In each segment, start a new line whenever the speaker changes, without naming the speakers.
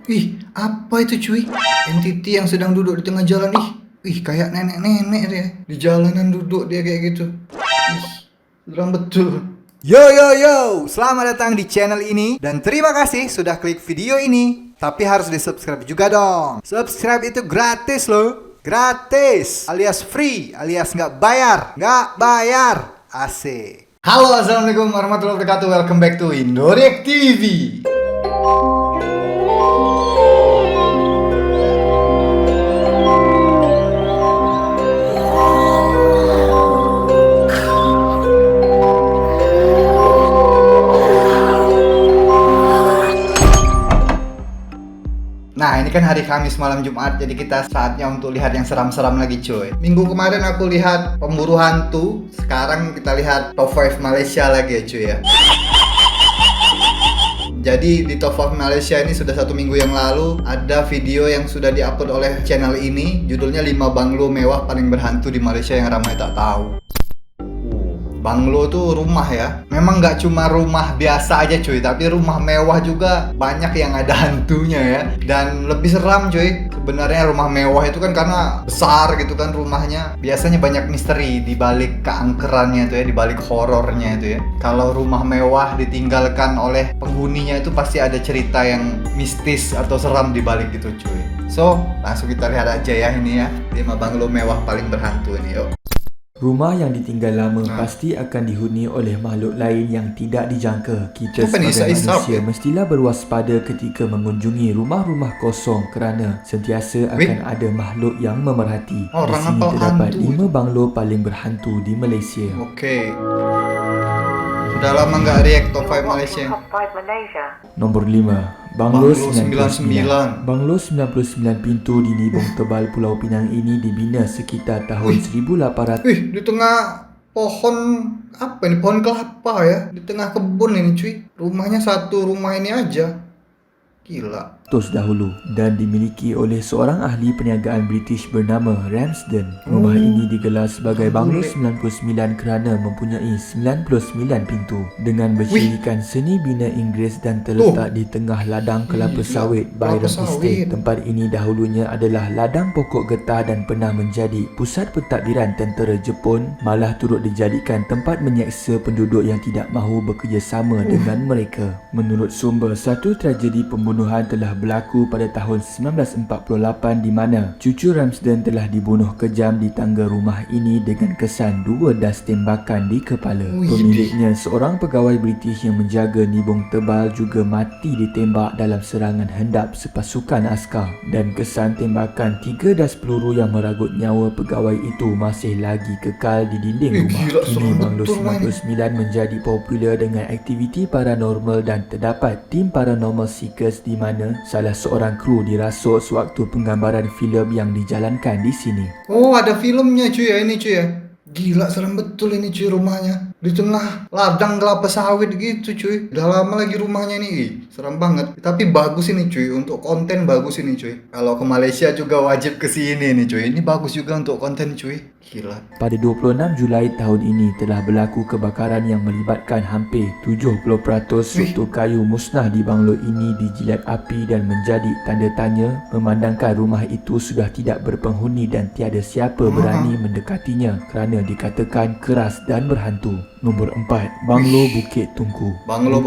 Ih, apa itu cuy? Entity yang sedang duduk di tengah jalan. Ih, kayak nenek-nenek dia. Di jalanan duduk dia kayak gitu. Ih, seram betul. Yo yo yo, selamat datang di channel ini dan terima kasih sudah klik video ini. Tapi harus di subscribe juga dong. Subscribe itu gratis loh. Gratis, alias free, alias nggak bayar. Nggak bayar, asik. Halo, assalamualaikum warahmatullahi wabarakatuh. Welcome back to Indoreact TV. Nah, ini kan hari Kamis malam Jumat, jadi kita saatnya untuk lihat yang seram-seram lagi cuy. Minggu kemarin aku lihat pemburu hantu, sekarang kita lihat Top 5 Malaysia lagi ya cuy ya. Jadi di Top 5 Malaysia ini sudah 1 minggu yang lalu ada video yang sudah diupload oleh channel ini, judulnya 5 banglo mewah paling berhantu di Malaysia yang ramai tak tahu. Banglo tuh rumah ya. Memang nggak cuma rumah biasa aja cuy, tapi rumah mewah juga banyak yang ada hantunya ya. Dan lebih seram cuy. Sebenarnya rumah mewah itu kan karena besar gitu kan rumahnya. Biasanya banyak misteri di balik keangkerannya itu ya, di balik horornya itu ya. Kalau rumah mewah ditinggalkan oleh penghuninya itu pasti ada cerita yang mistis atau seram di balik gitu cuy. So, langsung kita lihat aja ya ini ya. 5 banglo mewah paling berhantu ini yuk.
Rumah yang ditinggal lama pasti akan dihuni oleh makhluk lain yang tidak dijangka. Kita sebagai manusia mestilah berwaspada ketika mengunjungi rumah-rumah kosong kerana sentiasa akan ada makhluk yang memerhati. Di sini terdapat 5 banglo paling berhantu di Malaysia.
Oke. Sudah lama nggak react Top 5 Malaysia.
Nombor 5, Banglo 99. Banglo 99 pintu di Nibong Tebal Pulau Pinang ini dibina sekitar tahun 1800.
Di tengah pohon apa ini? Pohon kelapa ya. Di tengah kebun ini cuy. Rumahnya satu rumah ini aja. Gila.
Dahulu dan dimiliki oleh seorang ahli perniagaan British bernama Ramsden. Rumah ini digelar sebagai Banglo 99 kerana mempunyai 99 pintu dengan bercirikan seni bina Inggeris dan terletak di tengah ladang kelapa sawit Byron Estate. Tempat ini dahulunya adalah ladang pokok getah dan pernah menjadi pusat pentadbiran tentera Jepun, malah turut dijadikan tempat menyeksa penduduk yang tidak mahu bekerjasama dengan mereka. Menurut sumber, satu tragedi pembunuhan telah berlaku pada tahun 1948 di mana cucu Ramsden telah dibunuh kejam di tangga rumah ini dengan kesan 2 das tembakan di kepala. Pemiliknya, seorang pegawai British yang menjaga Nibong Tebal, juga mati ditembak dalam serangan hendap sepasukan askar, dan kesan tembakan 3 das peluru yang meragut nyawa pegawai itu masih lagi kekal di dinding rumah. Kini Banglo 99 menjadi popular dengan aktiviti paranormal dan terdapat tim paranormal seekers di mana salah seorang kru dirasuk sewaktu penggambaran filem yang dijalankan di sini. Oh, ada filmnya cuy ya ini cuy ya. Gila, serem betul ini cuy rumahnya. Di tengah ladang kelapa sawit gitu cuy. Udah lama lagi rumahnya ini. Serem banget. Tapi bagus ini cuy, untuk konten bagus ini cuy. Kalau ke Malaysia juga wajib ke sini nih cuy. Ini bagus juga untuk konten cuy. Gila. Pada 26 Julai tahun ini telah berlaku kebakaran yang melibatkan hampir 70% struktur kayu musnah di banglo ini dijilat api dan menjadi tanda tanya, memandangkan rumah itu sudah tidak berpenghuni dan tiada siapa berani mendekatinya kerana dikatakan keras dan berhantu. Nombor 4, Banglo Bukit Tunku.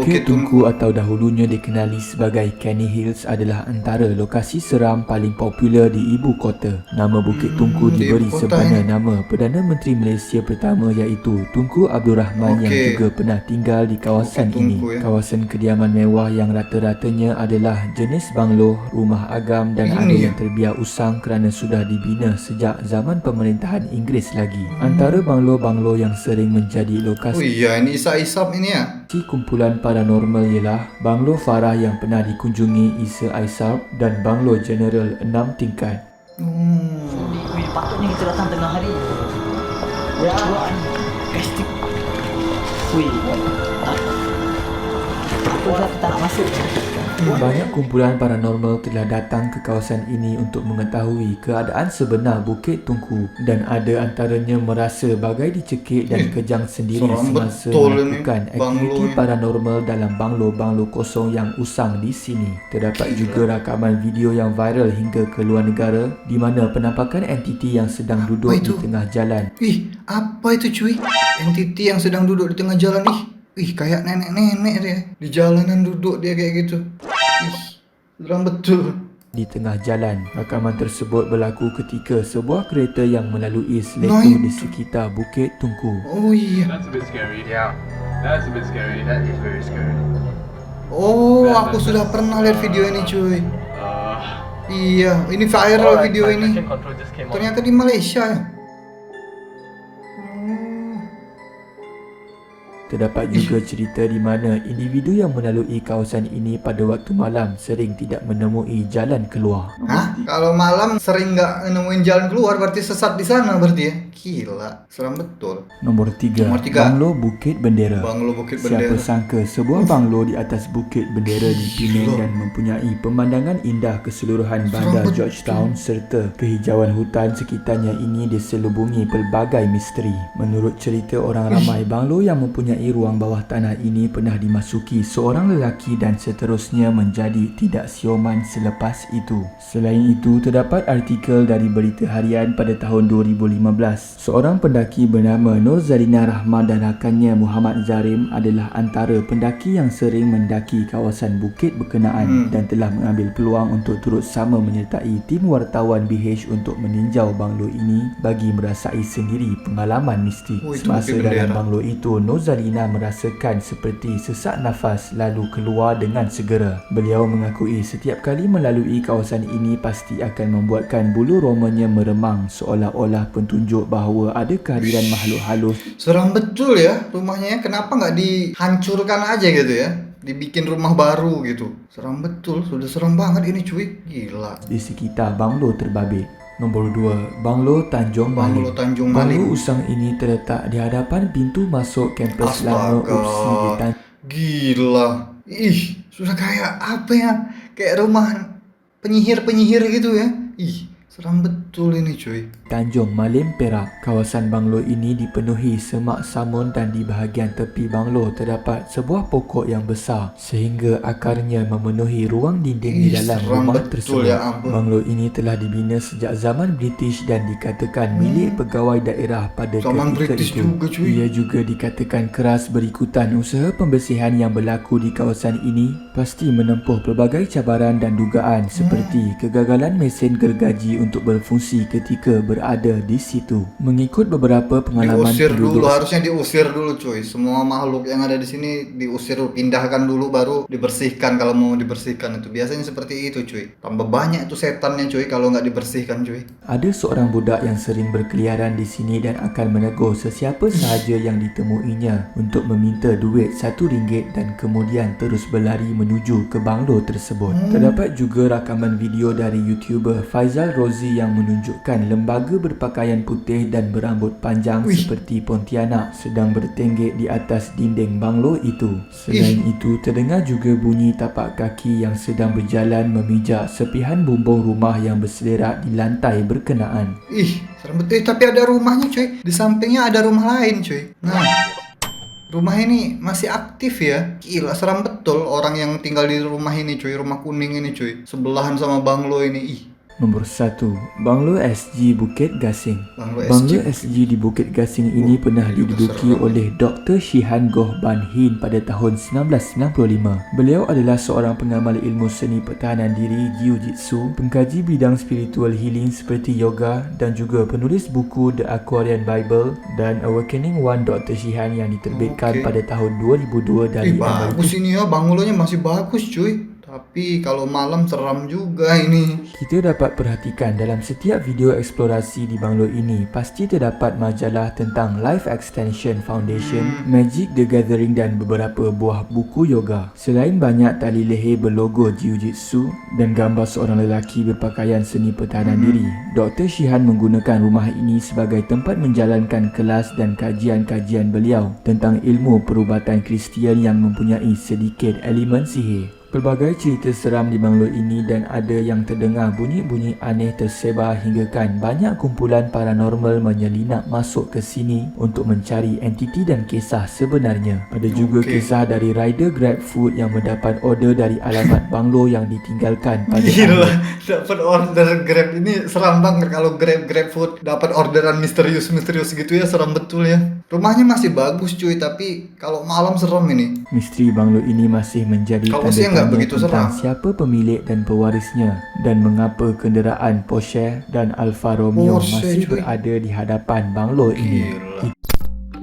Bukit Tunku atau dahulunya dikenali sebagai Canny Hills adalah antara lokasi seram paling popular di ibu kota. Nama Bukit Tunku diberi sempena nama Perdana Menteri Malaysia pertama iaitu Tunku Abdul Rahman yang juga pernah tinggal di kawasan ini. Kawasan kediaman mewah yang rata-ratanya adalah jenis banglo, rumah agam dan ada yang terbiar usang kerana sudah dibina sejak zaman pemerintahan Inggeris lagi. Antara banglo-banglo yang sering menjadi lokasi
ini Isa-Isap ini ya.
Kumpulan paranormal ialah Banglo Farah yang pernah dikunjungi Isa Aisap dan Banglo General 6 tingkat.
Patutnya kita datang tengah hari. Ya, plastik. Aku dah tak nak masuk.
Banyak kumpulan paranormal telah datang ke kawasan ini untuk mengetahui keadaan sebenar Bukit Tungku dan ada antaranya merasa bagai dicekik dan kejang sendiri
seram
semasa
betul ini,
melakukan aktiviti
banglo ni.
paranormal dalam banglo-banglo kosong yang usang di sini. Terdapat juga rakaman video yang viral hingga ke luar negara di mana penampakan entiti yang sedang duduk di
itu?
tengah jalan.
Ih, apa itu cuy? Entiti yang sedang duduk di tengah jalan. Ih, kayak nenek-nenek dia. Di jalanan duduk dia kayak gitu. Ih, seram betul.
Di tengah jalan, rakaman tersebut berlaku ketika sebuah kereta yang melalui
Nah,
seletu
itu.
di sekitar Bukit Tungku.
Oh iya.
That's a bit scary. Yeah. That's a bit scary. That is very scary.
Oh, aku sudah pernah lihat video ini cuy. Iya, ini viral video ini.
Control just came on.
Ternyata di Malaysia ya.
Terdapat juga cerita di mana individu yang melalui kawasan ini pada waktu malam sering tidak menemui jalan keluar.
Hah? Kalau malam sering nggak nemuin jalan keluar berarti sesat di sana berarti ya? Gila, seram betul.
Nombor 3,
Nombor 3.
Banglo Bukit Bendera.
Banglo Bukit
Siapa
Bendera.
sangka sebuah banglo di atas Bukit Bendera di Penang dan mempunyai pemandangan indah keseluruhan bandar
betul.
Georgetown serta kehijauan hutan sekitarnya ini diselubungi pelbagai misteri. Menurut cerita orang ramai, banglo yang mempunyai ruang bawah tanah ini pernah dimasuki seorang lelaki dan seterusnya menjadi tidak siuman selepas itu. Selain itu, terdapat artikel dari berita harian pada tahun 2015. Seorang pendaki bernama Nur Zarina Rahman dan rakannya Muhammad Zarim adalah antara pendaki yang sering mendaki kawasan bukit berkenaan dan telah mengambil peluang untuk turut sama menyertai tim wartawan BH untuk meninjau banglo ini bagi merasai sendiri pengalaman mistik.
Oh, itu
Semasa
Bukit
dalam
Bendera.
banglo itu, Nur Zarina merasakan seperti sesak nafas lalu keluar dengan segera. Beliau mengakui setiap kali melalui kawasan ini pasti akan membuatkan bulu romanya meremang seolah-olah pentunjuk bahawa ada kehadiran makhluk halus.
Seram betul ya rumahnya ya. Kenapa nggak dihancurkan aja gitu ya? Dibikin rumah baru gitu. Seram betul, sudah seram banget ini cuy. Gila.
Di sekitar banglo terbabit. Nombor 2, Banglo Tanjung Malim.
Banglo Tanjung
Banglo
Malim.
usang ini terletak di hadapan pintu masuk kampus lama
Astaga.
UPSI di
Gila. Ih, sudah kayak apa ya? Kayak rumah penyihir-penyihir gitu ya. Ih, seram betul ini cuy.
Tanjung Malim, Perak. Kawasan banglo ini dipenuhi semak samun dan di bahagian tepi banglo terdapat sebuah pokok yang besar sehingga akarnya memenuhi ruang dinding di
Ih,
dalam
seram
rumah
betul
tersebut.
ya ampun.
Banglo ini telah dibina sejak zaman British dan dikatakan milik pegawai daerah pada
Zaman
ketika
British
itu.
juga, cuy.
Ia juga dikatakan keras berikutan usaha pembersihan yang berlaku di kawasan ini pasti menempuh pelbagai cabaran dan dugaan seperti kegagalan mesin gergaji untuk berfungsi ketika berada di situ. Mengikut beberapa pengalaman
Diusir dulu,
penduduk
harusnya diusir dulu cuy. Semua makhluk yang ada di sini diusir, pindahkan dulu baru dibersihkan kalau mau dibersihkan itu. Biasanya seperti itu cuy. Tambah banyak itu setannya cuy kalau nggak dibersihkan cuy.
ada seorang budak yang sering berkeliaran di sini dan akan menegur sesiapa sahaja yang ditemuinya untuk meminta duit RM1 dan kemudian terus berlari menuju ke banglo tersebut. Terdapat juga rakaman video dari YouTuber Faizal Rozi yang menunjukkan lembaga berpakaian putih dan berambut panjang seperti Pontianak sedang bertenggek di atas dinding banglo itu. Selain itu, terdengar juga bunyi tapak kaki yang sedang berjalan memijak sepihan bumbung rumah yang berselerak di lantai berkenaan.
Ih, serem betul. Tapi ada rumahnya cuy. Di sampingnya ada rumah lain cuy. Nah, rumah ini masih aktif ya. Gila, seram betul orang yang tinggal di rumah ini cuy. Rumah kuning ini cuy. Sebelahan sama banglo ini. Ih,
Nombor 1, Banglo SG Bukit Gasing.
Banglo
Banglo
SG.
SG di Bukit Gasing ini pernah diduduki oleh Dr. Shihan Goh Ban Hin pada tahun 1995. Beliau adalah seorang pengamal ilmu seni pertahanan diri Jiu-Jitsu, pengkaji bidang spiritual healing seperti yoga dan juga penulis buku The Aquarian Bible dan Awakening One Dr. Shihan yang diterbitkan
Okey.
pada tahun 2002 dari Amerika.
bagus ini ya. Banglonya masih bagus cuy. Tapi kalau malam seram juga ini.
Kita dapat perhatikan dalam setiap video eksplorasi di banglo ini pasti terdapat majalah tentang Life Extension Foundation, Magic the Gathering dan beberapa buah buku yoga. Selain banyak tali leher berlogo Jiu-Jitsu dan gambar seorang lelaki berpakaian seni pertahanan diri, Dr. Shihan menggunakan rumah ini sebagai tempat menjalankan kelas dan kajian-kajian beliau tentang ilmu perubatan Kristian yang mempunyai sedikit elemen sihir. Pelbagai cerita seram di banglo ini dan ada yang terdengar bunyi-bunyi aneh tersebar hinggakan banyak kumpulan paranormal menyelinap masuk ke sini untuk mencari entiti dan kisah sebenarnya. Ada juga kisah dari rider GrabFood yang mendapat order dari alamat banglo yang ditinggalkan pada
Gila, dapat order Grab ini seram banget. Kalau GrabFood dapat orderan misterius gitu ya, seram betul ya. Rumahnya masih bagus cuy, tapi kalau malam serem ini.
Misteri banglo ini masih menjadi
Kalau
tanda
siang nggak
tanya
begitu
tentang
seram.
siapa pemilik dan pewarisnya dan mengapa kenderaan Porsche dan Alfa Romeo
Porsche,
masih
cuy.
berada di hadapan banglo ini.
Gila.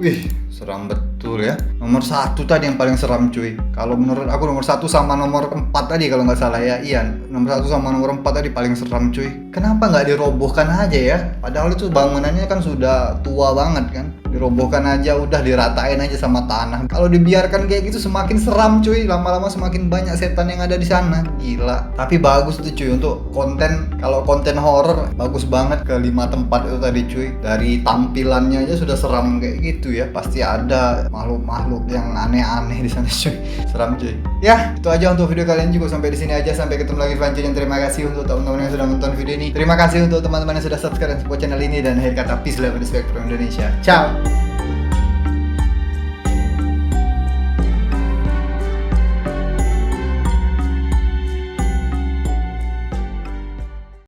Wih, seram betul ya. Nomor 1 tadi yang paling seram cuy. Kalau menurut aku nomor 1 sama nomor 4 tadi kalau nggak salah ya. Iya, nomor 1 sama nomor 4 tadi paling seram cuy. Kenapa nggak dirobohkan aja ya? Padahal itu bangunannya kan sudah tua banget kan. Dirobohkan aja, udah diratain aja sama tanah. Kalau dibiarkan kayak gitu semakin seram cuy. Lama-lama semakin banyak setan yang ada di sana. Gila. Tapi bagus tuh cuy untuk konten. Kalau konten horor bagus banget ke 5 tempat itu tadi cuy. Dari tampilannya aja sudah seram kayak gitu ya. Pasti ada makhluk-makhluk yang aneh-aneh di sana cuy. Seram cuy. Ya, itu aja untuk video kalian juga. Sampai di sini aja. Sampai ketemu lagi selanjutnya. Terima kasih untuk teman-teman yang sudah menonton video ini. Terima kasih untuk teman-teman yang sudah subscribe dan support channel ini. Dan akhir kata peace, love, and respect from Indonesia. Ciao.